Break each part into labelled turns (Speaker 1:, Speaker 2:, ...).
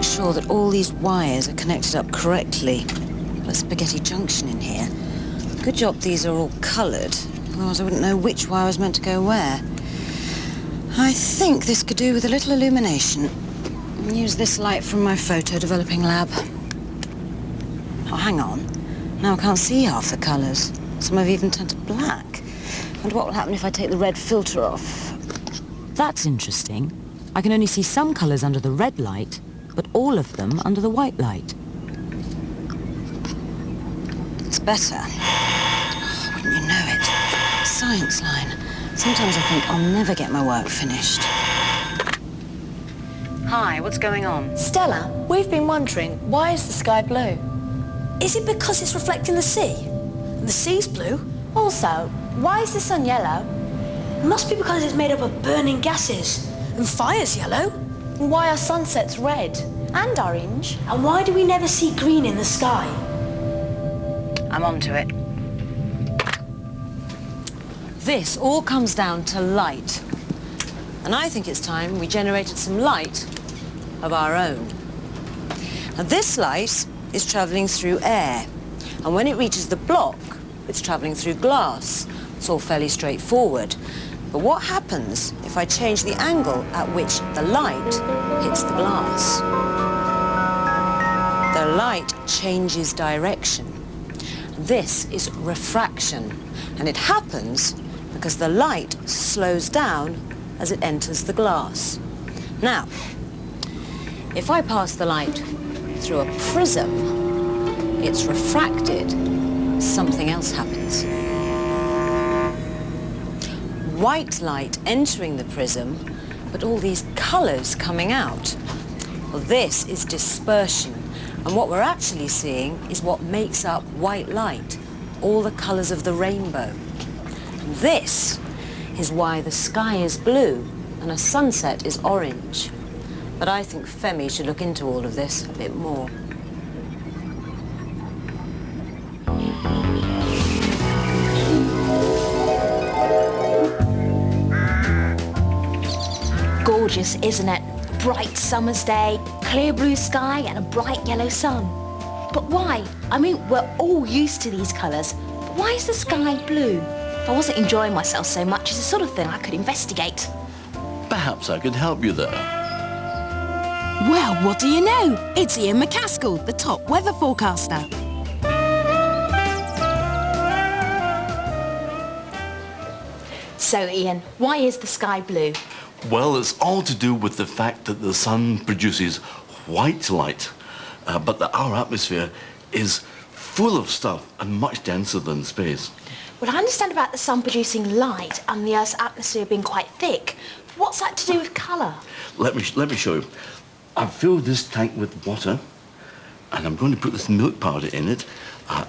Speaker 1: make sure that all these wires are connected up correctly. Got a spaghetti junction in here. Good job these are all coloured, otherwise I wouldn't know which wire was meant to go where. I think this could do with a little illumination. I'll use this light from my photo developing lab. Oh, hang on. Now I can't see half the colours. Some have even turned to black. And what will happen if I take the red filter off?
Speaker 2: That's interesting. I can only see some colours under the red light, but all of them under the white light.
Speaker 1: It's better. Oh, wouldn't you know it? Science line. Sometimes I think I'll never get my work finished. Hi, what's going on?
Speaker 3: Stella, we've been wondering, why is the sky blue?
Speaker 4: Is it because it's reflecting the sea? And the sea's blue?
Speaker 3: Also, why is the sun yellow?
Speaker 4: It must be because it's made up of burning gases. And fire's yellow.
Speaker 3: And why are sunsets red and orange?
Speaker 4: And why do we never see green in the sky?
Speaker 1: I'm onto it. This all comes down to light. And I think it's time we generated some light of our own. Now this light is travelling through air. And when it reaches the block, it's travelling through glass. It's all fairly straightforward. But what happens if I change the angle at which the light hits the glass? The light changes direction. This is refraction, and it happens because the light slows down as it enters the glass. Now, if I pass the light through a prism, it's refracted, something else happens. White light entering the prism, but all these colours coming out. Well, this is dispersion, and what we're actually seeing is what makes up white light, all the colours of the rainbow. And this is why the sky is blue and a sunset is orange. But I think Femi should look into all of this a bit more.
Speaker 3: Gorgeous, isn't it? Bright summer's day, clear blue sky and a bright yellow sun. But why? I mean, we're all used to these colours. But why is the sky blue? If I wasn't enjoying myself so much, it's the sort of thing I could investigate.
Speaker 5: Perhaps I could help you there.
Speaker 6: Well, what do you know? It's Ian McCaskill, the top weather forecaster.
Speaker 3: So, Ian, why is the sky blue?
Speaker 5: Well, it's all to do with the fact that the sun produces white light, but that our atmosphere is full of stuff and much denser than space.
Speaker 3: Well, I understand about the sun producing light and the Earth's atmosphere being quite thick. What's that to do with colour?
Speaker 5: Let me show you. I've filled this tank with water, and I'm going to put this milk powder in it,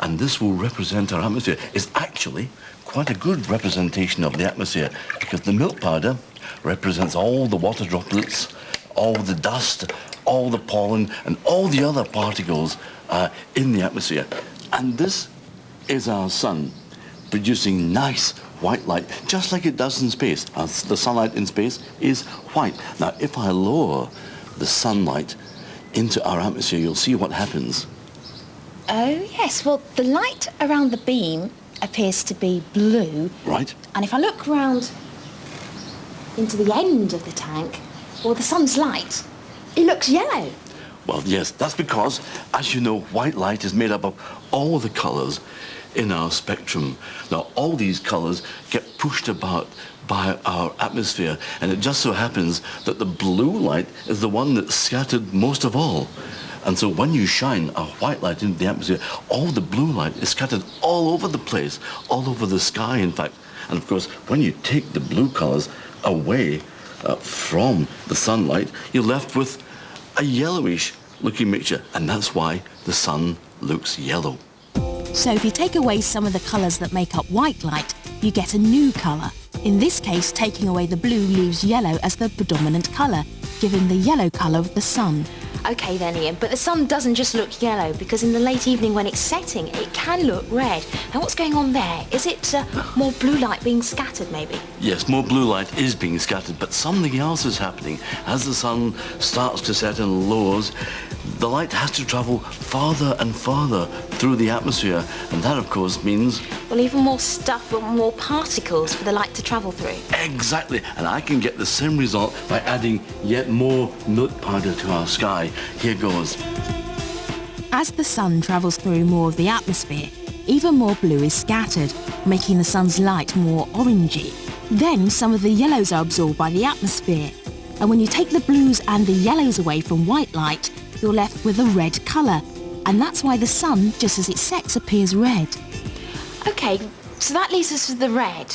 Speaker 5: and this will represent our atmosphere. It's actually quite a good representation of the atmosphere, because the milk powder represents all the water droplets, all the dust, all the pollen, and all the other particles in the atmosphere. And this is our sun, producing nice white light, just like it does in space. The sunlight in space is white. Now, if I lower the sunlight into our atmosphere, you'll see what happens.
Speaker 3: Oh, yes. Well, the light around the beam appears to be blue.
Speaker 5: Right.
Speaker 3: And if I look round into the end of the tank, well, the sun's light, it looks yellow.
Speaker 5: Well, yes, that's because, as you know, white light is made up of all the colours in our spectrum. Now, all these colours get pushed about by our atmosphere, and it just so happens that the blue light is the one that's scattered most of all. And so when you shine a white light into the atmosphere, all the blue light is scattered all over the place, all over the sky, in fact. And of course, when you take the blue colours away from the sunlight, you're left with a yellowish looking mixture, and that's why the sun looks yellow.
Speaker 6: So if you take away some of the colours that make up white light, you get a new colour. In this case, taking away the blue leaves yellow as the predominant colour, giving the yellow colour of the sun.
Speaker 3: OK then, Ian, but the sun doesn't just look yellow, because in the late evening when it's setting, it can look red. Now, what's going on there? Is it more blue light being scattered, maybe?
Speaker 5: Yes, more blue light is being scattered, but something else is happening. As the sun starts to set and lowers, the light has to travel farther and farther through the atmosphere, and that, of course, means...
Speaker 3: Well, even more stuff or more particles for the light to travel through.
Speaker 5: Exactly, and I can get the same result by adding yet more milk powder to our sky. Here goes.
Speaker 6: As the sun travels through more of the atmosphere, even more blue is scattered, making the sun's light more orangey. Then some of the yellows are absorbed by the atmosphere, and when you take the blues and the yellows away from white light, you're left with a red colour, and that's why the sun, just as it sets, appears red.
Speaker 3: OK, so that leaves us with the red,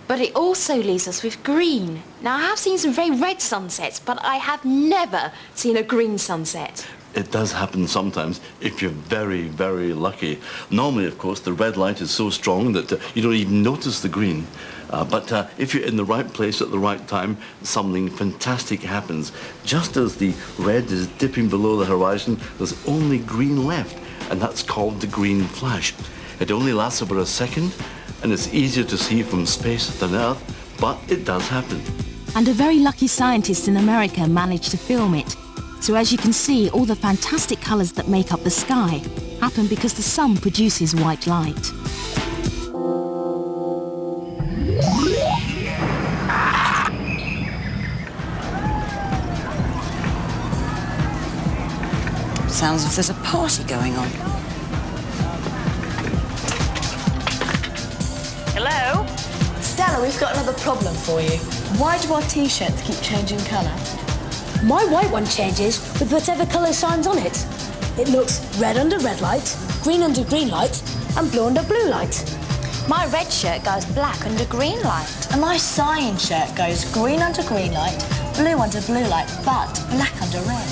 Speaker 3: but it also leaves us with green. Now, I have seen some very red sunsets, but I have never seen a green sunset.
Speaker 5: It does happen sometimes if you're very, very lucky. Normally, of course, the red light is so strong that you don't even notice the green. But if you're in the right place at the right time, something fantastic happens. Just as the red is dipping below the horizon, there's only green left, and that's called the green flash. It only lasts about a second, and it's easier to see from space than Earth, but it does happen.
Speaker 6: And a very lucky scientist in America managed to film it. So as you can see, all the fantastic colours that make up the sky happen because the sun produces white light.
Speaker 1: Sounds as if there's a party going on.
Speaker 7: Hello?
Speaker 4: Stella, we've got another problem for you. Why do our T-shirts keep changing colour? My white one changes with whatever colour signs on it. It looks red under red light, green under green light, and blue under blue light.
Speaker 7: My red shirt goes black under green light.
Speaker 4: And my cyan shirt goes green under green light, blue under blue light, but black under red.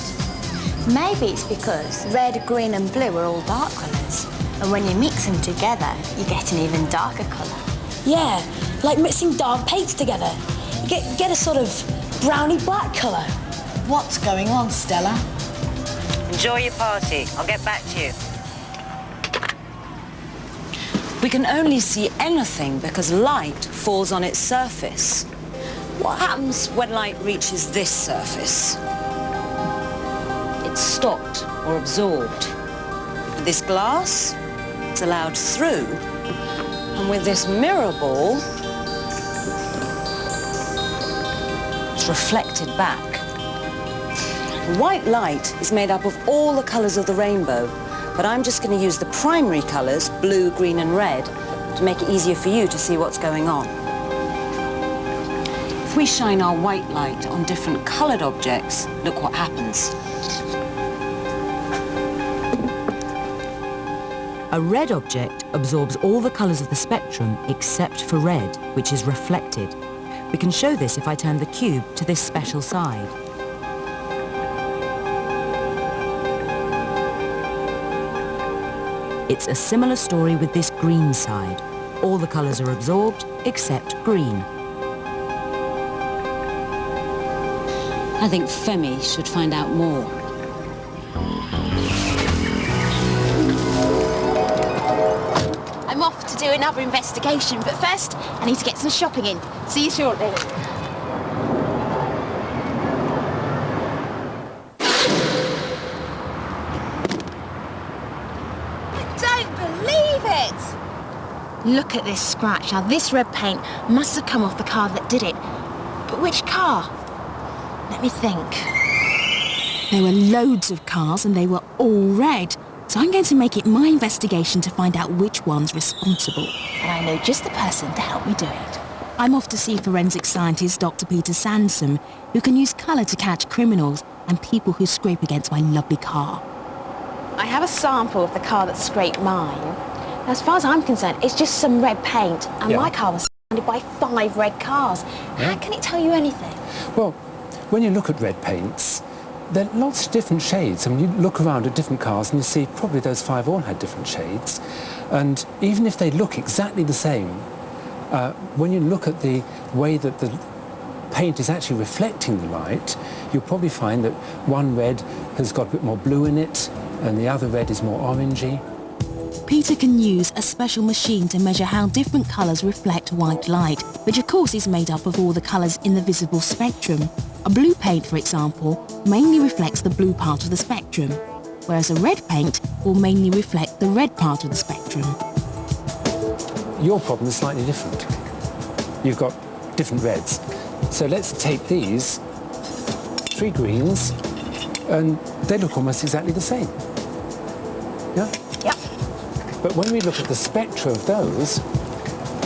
Speaker 7: Maybe it's because red, green and blue are all dark colours. And when you mix them together, you get an even darker colour.
Speaker 4: Yeah, like mixing dark paints together. You get a sort of browny black colour. What's going on, Stella?
Speaker 8: Enjoy your party. I'll get back to you.
Speaker 1: We can only see anything because light falls on its surface. What happens when light reaches this surface? It's stopped or absorbed. With this glass, it's allowed through. And with this mirror ball, it's reflected back. White light is made up of all the colours of the rainbow, but I'm just going to use the primary colours, blue, green and red, to make it easier for you to see what's going on. If we shine our white light on different coloured objects, look what happens.
Speaker 2: A red object absorbs all the colours of the spectrum except for red, which is reflected. We can show this if I turn the cube to this special side. It's a similar story with this green side. All the colours are absorbed except green.
Speaker 1: I think Femi should find out more.
Speaker 3: I'm off to do another investigation, but first I need to get some shopping in. See you shortly. Look at this scratch. Now, this red paint must have come off the car that did it. But which car? Let me think.
Speaker 6: There were loads of cars and they were all red. So I'm going to make it my investigation to find out which one's responsible.
Speaker 3: And I know just the person to help me do it.
Speaker 6: I'm off to see forensic scientist Dr. Peter Sansom, who can use colour to catch criminals and people who scrape against my lovely car.
Speaker 3: I have a sample of the car that scraped mine. As far as I'm concerned, it's just some red paint, and my car was surrounded by 5 red cars. How can it tell you anything?
Speaker 9: Well, when you look at red paints, there are lots of different shades. I mean, you look around at different cars and you see probably those 5 all had different shades. And even if they look exactly the same, when you look at the way that the paint is actually reflecting the light, you'll probably find that one red has got a bit more blue in it and the other red is more orangey.
Speaker 6: Peter can use a special machine to measure how different colours reflect white light, which of course is made up of all the colours in the visible spectrum. A blue paint, for example, mainly reflects the blue part of the spectrum, whereas a red paint will mainly reflect the red part of the spectrum.
Speaker 9: Your problem is slightly different. You've got different reds. So let's take these 3 greens and they look almost exactly the same. Yeah?
Speaker 7: Yep.
Speaker 9: But when we look at the spectra of those,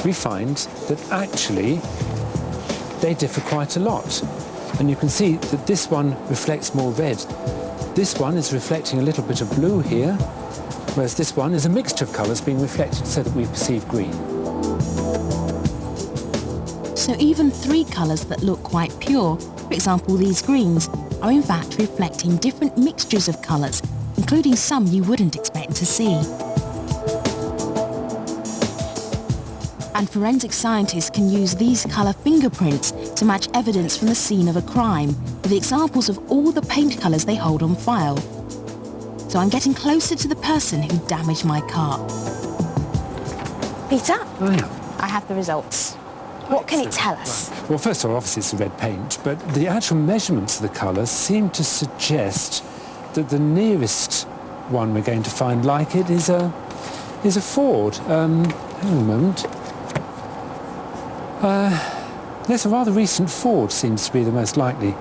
Speaker 9: we find that actually they differ quite a lot. And you can see that this one reflects more red. This one is reflecting a little bit of blue here, whereas this one is a mixture of colours being reflected so that we perceive green.
Speaker 6: So even 3 colours that look quite pure, for example these greens, are in fact reflecting different mixtures of colours, including some you wouldn't expect to see. And forensic scientists can use these colour fingerprints to match evidence from the scene of a crime with the examples of all the paint colours they hold on file. So I'm getting closer to the person who damaged my car.
Speaker 7: Peter,
Speaker 9: Oh, yeah.
Speaker 7: I have the results. What can it tell us?
Speaker 9: Right. Well, first of all, obviously it's a red paint, but the actual measurements of the colours seem to suggest that the nearest one we're going to find like it is a Ford. Hang on a moment. Yes, a rather recent Ford seems to be the most likely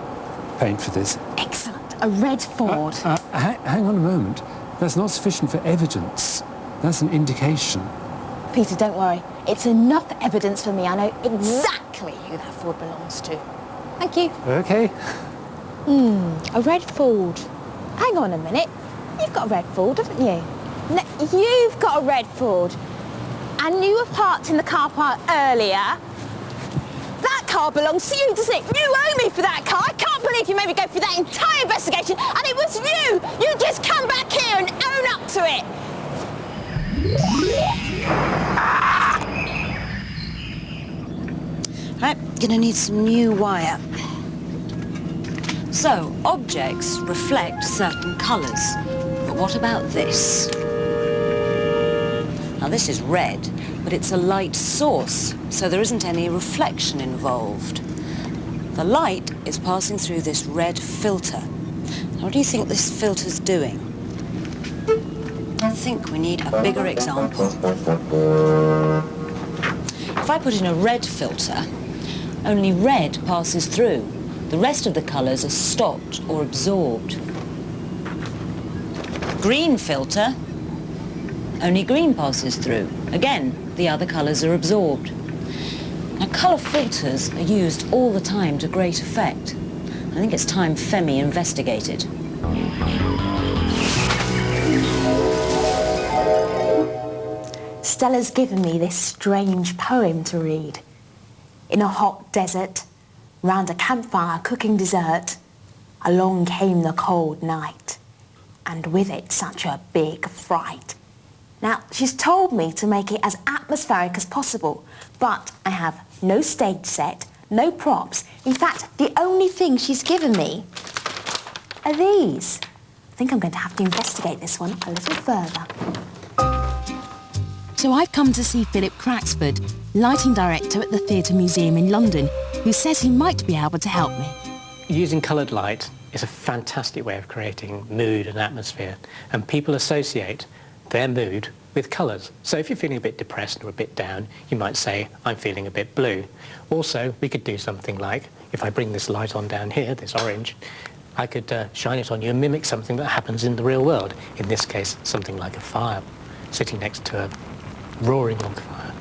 Speaker 9: paint for this.
Speaker 7: Excellent. A red Ford.
Speaker 9: Hang on a moment. That's not sufficient for evidence. That's an indication.
Speaker 7: Peter, don't worry. It's enough evidence for me. I know exactly who that Ford belongs to. Thank you.
Speaker 9: OK.
Speaker 7: A red Ford. Hang on a minute. You've got a red Ford, haven't you? No, you've got a red Ford. And you were parked in the car park earlier. That car belongs to you, doesn't it? You owe me for that car. I can't believe you made me go through that entire investigation, and it was you! You just come back here and own up to it!
Speaker 1: Right, gonna need some new wire. So, objects reflect certain colours. But what about this? Now this is red, but it's a light source, so there isn't any reflection involved. The light is passing through this red filter. Now, what do you think this filter's doing? I think we need a bigger example. If I put in a red filter, only red passes through. The rest of the colours are stopped or absorbed. Green filter, only green passes through. Again, the other colours are absorbed. Now, colour filters are used all the time to great effect. I think it's time Femi investigated.
Speaker 7: Stella's given me this strange poem to read. In a hot desert, round a campfire cooking dessert, along came the cold night, and with it such a big fright. Now, she's told me to make it as atmospheric as possible, but I have no stage set, no props. In fact, the only thing she's given me are these. I think I'm going to have to investigate this one a little further.
Speaker 6: So I've come to see Philip Craxford, lighting director at the Theatre Museum in London, who says he might be able to help me.
Speaker 10: Using coloured light is a fantastic way of creating mood and atmosphere, and people associate their mood with colours. So if you're feeling a bit depressed or a bit down, you might say, I'm feeling a bit blue. Also, we could do something like, if I bring this light on down here, this orange, I could shine it on you and mimic something that happens in the real world. In this case, something like a fire, sitting next to a roaring log fire.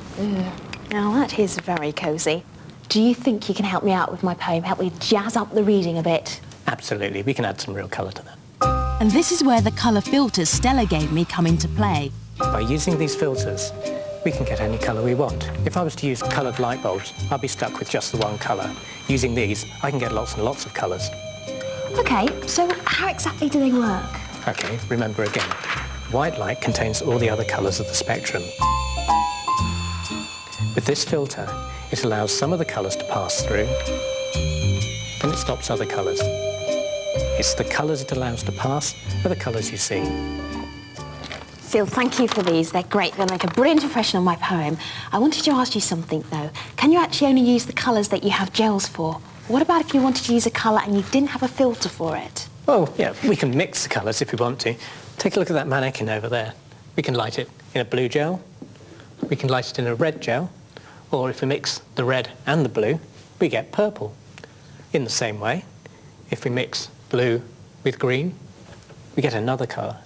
Speaker 7: Now that is very cosy. Do you think you can help me out with my poem, help me jazz up the reading a bit?
Speaker 10: Absolutely, we can add some real colour to that.
Speaker 6: And this is where the colour filters Stella gave me come into play.
Speaker 10: By using these filters, we can get any colour we want. If I was to use coloured light bulbs, I'd be stuck with just the one colour. Using these, I can get lots and lots of colours.
Speaker 7: OK, so how exactly do they work?
Speaker 10: OK, remember again. White light contains all the other colours of the spectrum. With this filter, it allows some of the colours to pass through stops other colours. It's the colours it allows to pass are the colours you see.
Speaker 7: Phil, thank you for these. They're great. They'll make a brilliant impression on my poem. I wanted to ask you something, though. Can you actually only use the colours that you have gels for? What about if you wanted to use a colour and you didn't have a filter for it?
Speaker 10: Oh, yeah, we can mix the colours if we want to. Take a look at that mannequin over there. We can light it in a blue gel, we can light it in a red gel, or if we mix the red and the blue, we get purple. In the same way, if we mix blue with green, we get another colour.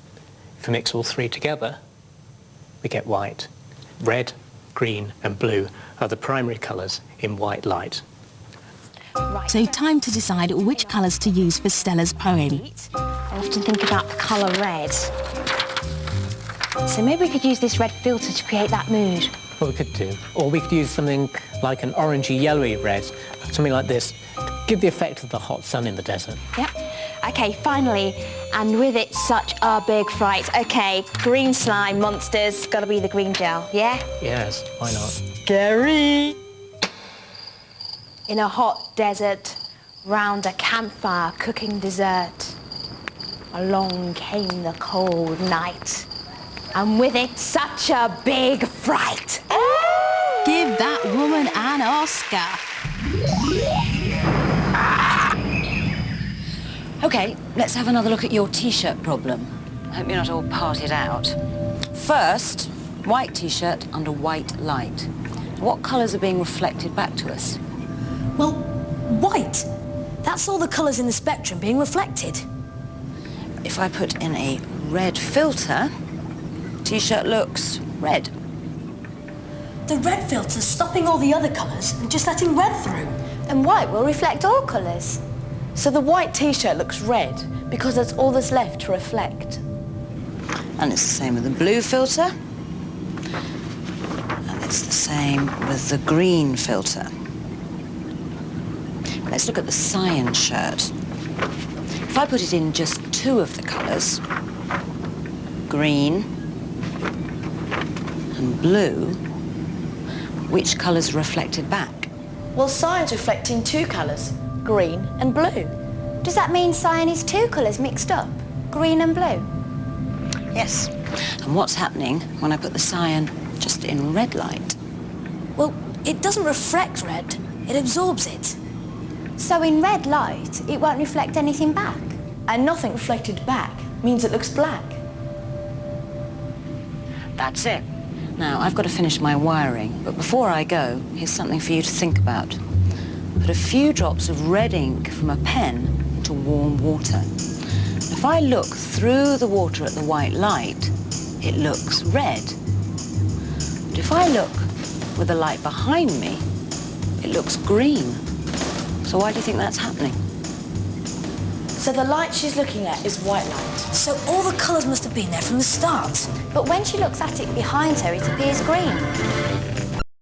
Speaker 10: If we mix all three together, we get white. Red, green and blue are the primary colours in white light.
Speaker 7: Right.
Speaker 6: So time to decide which colours to use for Stella's poem.
Speaker 7: I often think about the colour red. So maybe we could use this red filter to create that mood.
Speaker 10: What we could do, or we could use something like an orangey yellowy red, something like this, to give the effect of the hot sun in the desert.
Speaker 7: Yep. Okay, finally, and with it such a big fright. Okay, green slime monsters, gotta be the green gel, yeah?
Speaker 10: Yes, why not?
Speaker 7: Scary! In a hot desert, round a campfire cooking dessert, along came the cold night, and with it such a big fright.
Speaker 6: Give that woman an Oscar.
Speaker 1: OK, let's have another look at your T-shirt problem. I hope you're not all parted out. First, white T-shirt under white light. What colours are being reflected back to us?
Speaker 4: Well, white. That's all the colours in the spectrum being reflected.
Speaker 1: If I put in a red filter, T-shirt looks red.
Speaker 4: The red filter's stopping all the other colours and just letting red through.
Speaker 3: And white will reflect all colours. So the white T-shirt looks red because that's all that's left to reflect.
Speaker 1: And it's the same with the blue filter. And it's the same with the green filter. Let's look at the cyan shirt. If I put it in just two of the colours, green and blue, which colours are reflected back?
Speaker 3: Well, cyan's reflecting two colours, green and blue. Does that mean cyan is two colours mixed up, green and blue?
Speaker 1: Yes. And what's happening when I put the cyan just in red light?
Speaker 4: Well, it doesn't reflect red, it absorbs it.
Speaker 3: So in red light, it won't reflect anything back. And nothing reflected back means it looks black.
Speaker 1: That's it. Now, I've got to finish my wiring, but before I go, here's something for you to think about. Put a few drops of red ink from a pen into warm water. If I look through the water at the white light, it looks red. But if I look with the light behind me, it looks green. So why do you think that's happening?
Speaker 3: So the light she's looking at is white light.
Speaker 4: So all the colours must have been there from the start.
Speaker 3: But when she looks at it behind her, it appears green.